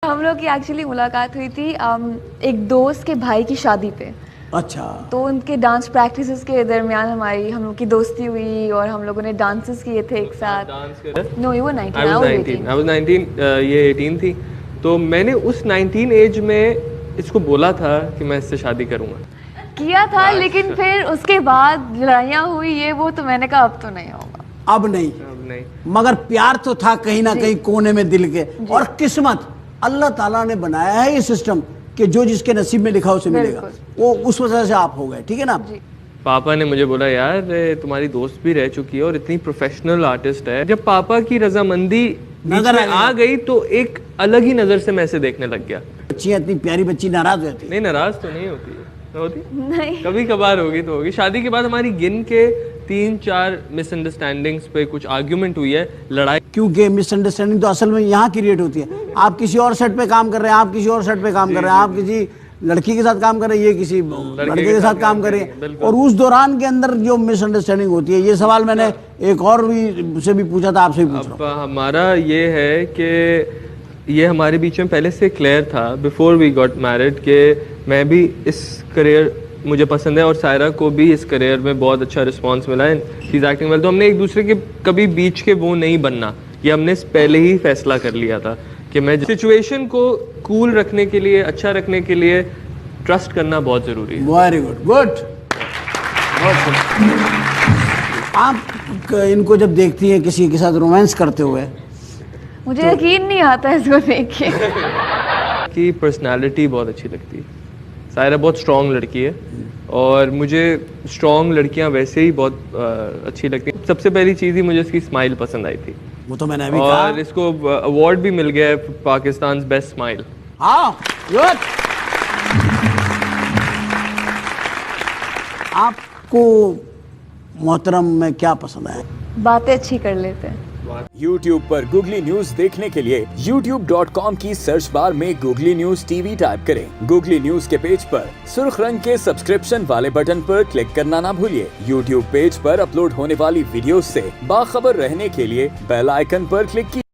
ہم لوگ کی ایکچولی ملاقات ہوئی تھی ایک دوست کے بھائی کی شادی پہ. اچھا. تو ان کے ڈانس پریکٹسز کے درمیان ہم لوگ کی دوستی ہوئی اور ہم لوگوں نے ڈانسز کیے تھے ایک ساتھ. نو یو ور 19. I was 19, یہ 18 تھی. تو میں نے اس 19 ایج میں اس کو بولا تھا کہ میں اس سے شادی کروں گا. کیا تھا, لیکن پھر اس کے بعد لڑائیاں ہوئی یہ وہ, تو میں نے کہا اب تو نہیں ہوگا. اب نہیں, مگر پیار تو تھا کہیں نہ کہیں کونے میں دل کے. اور قسمت اللہ تعالیٰ نے بنایا ہے یہ سسٹم کہ جو جس کے نصیب میں لکھا اسے ملے گا. وہ اس وجہ سے آپ ہو گئے, ٹھیک ہے نا. پاپا نے مجھے بولا یار تمہاری دوست بھی رہ چکی ہے اور اتنی پروفیشنل آرٹسٹ ہے. جب پاپا کی رضامندی نظر آ گئی تو ایک الگ ہی نظر سے میں اسے دیکھنے لگ گیا. بچی اتنی پیاری بچی ناراض ہوتی؟ نہیں, ناراض تو نہیں ہوتی, کبھی کبھار ہوگی تو ہوگی. شادی کے بعد ہماری گن کے 3-4 مس انڈرسٹینڈنگز پہ کچھ آرگیومنٹ ہوئی ہے, لڑائی. کیونکہ مس انڈرسٹینڈنگ تو اصل میں یہاں کریٹ ہوتی ہے. آپ کسی اور سیٹ پہ کام کر رہے ہیں, آپ کسی اور سیٹ پہ کام کر رہے ہیں, آپ کسی لڑکی کے ساتھ کام کر رہے ہیں, یہ کسی لڑکے کے ساتھ کام کر رہے ہیں, اور اس دوران کے اندر جو مس انڈرسٹینڈنگ ہوتی ہے. یہ سوال میں نے ایک اور سے بھی پوچھا تھا, آپ سے بھی پوچھ رہا ہوں. ہمارا یہ ہے کہ یہ ہمارے بیچ میں پہلے سے کلیئر تھا بیفور وی گاٹ میرڈ کہ میں بھی اس کریئر مجھے پسند ہے اور سائرہ کو بھی اس کریئر میں بہت اچھا رسپانس ملا ہے. شی از ایکٹنگ ویل. تو ہم نے ایک دوسرے کے کبھی بیچ کے وہ نہیں بننا, یہ ہم نے پہلے ہی فیصلہ کر لیا تھا کہ میں سچویشن کو کول رکھنے کے لیے, اچھا رکھنے کے لیے ٹرسٹ کرنا بہت ضروری ہے. Very good, good. آپ ان کو جب دیکھتی ہیں کسی کے ساتھ رومانس کرتے ہوئے, مجھے یقین نہیں آتا اس کو دیکھ کے. کی پرسنالٹی بہت اچھی لگتی ہے. سائرہ بہت اسٹرانگ لڑکی ہے اور مجھے اسٹرانگ لڑکیاں ویسے ہی بہت اچھی لگتی ہیں. سب سے پہلی چیز ہی مجھے اس کی اسمائل پسند آئی تھی. وہ تو میں نے ابھی کہا, اور اس کو ایوارڈ بھی مل گیا ہے پاکستان بیسٹ اسمائل. ہاں گڈ. آپ کو محترم میں کیا پسند ہے؟ باتیں اچھی کر لیتے ہیں. یوٹیوب پر گوگلی نیوز دیکھنے کے لیے youtube.com کی سرچ بار میں googly news T V type کریں. گوگلی نیوز کے پیج پر سرخ رنگ کے سبسکرپشن والے بٹن پر کلک کرنا نہ بھولیے. یوٹیوب پیج پر اپلوڈ ہونے والی ویڈیوز سے باخبر رہنے کے لیے بیل آئیکن پر کلک کیجیے.